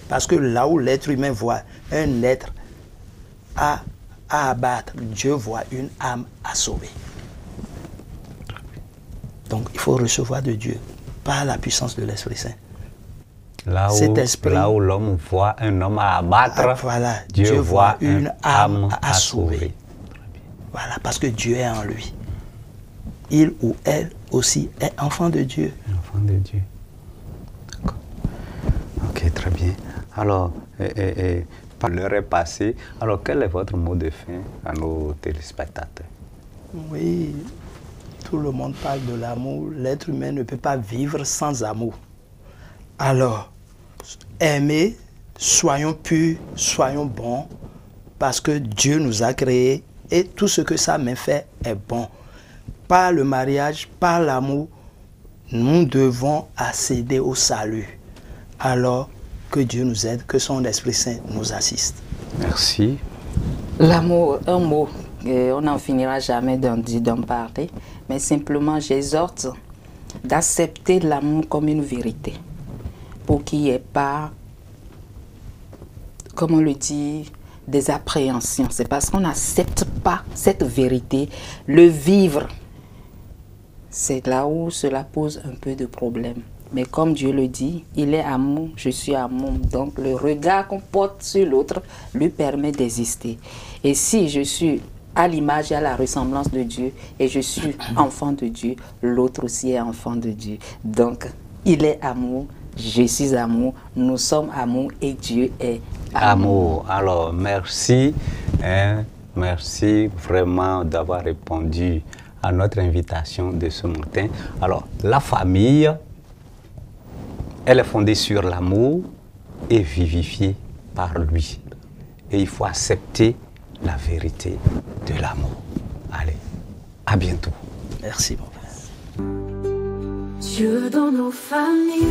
Parce que là où l'être humain voit un être à abattre, Dieu voit une âme à sauver. Donc il faut recevoir de Dieu par la puissance de l'Esprit Saint. Là où l'homme voit un homme à abattre, voilà, Dieu voit une âme à sauver. Voilà, parce que Dieu est en lui. Il ou elle aussi est enfant de Dieu. Enfant de Dieu. D'accord. Ok, très bien. Alors, l'heure est passée. Alors, quel est votre mot de fin à nos téléspectateurs? Oui, tout le monde parle de l'amour. L'être humain ne peut pas vivre sans amour. Alors, aimez, soyons purs, soyons bons, parce que Dieu nous a créés et tout ce que sa main fait est bon. Par le mariage, par l'amour, nous devons accéder au salut. Alors que Dieu nous aide, que son Esprit Saint nous assiste. Merci. L'amour, un mot, on n'en finira jamais d'en parler, mais simplement j'exhorte d'accepter l'amour comme une vérité, pour qu'il n'y ait pas, comme on le dit, des appréhensions. C'est parce qu'on n'accepte pas cette vérité, le vivre. C'est là où cela pose un peu de problème. Mais comme Dieu le dit, il est amour, je suis amour. Donc le regard qu'on porte sur l'autre lui permet d'exister. Et si je suis à l'image et à la ressemblance de Dieu et je suis enfant de Dieu, l'autre aussi est enfant de Dieu. Donc il est amour, je suis amour, nous sommes amour et Dieu est amour. Alors merci, merci vraiment d'avoir répondu à notre invitation de ce matin. Alors la famille, elle est fondée sur l'amour et vivifiée par lui. Et il faut accepter la vérité de l'amour. Allez, à bientôt. Merci, mon frère. Dieu dans nos familles,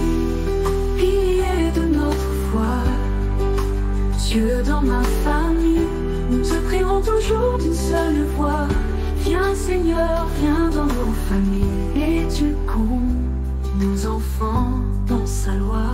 pilier de notre foi. Dieu dans ma famille, nous te prierons toujours d'une seule voix. Viens Seigneur, viens dans nos familles, et Dieu compte nos enfants dans sa loi.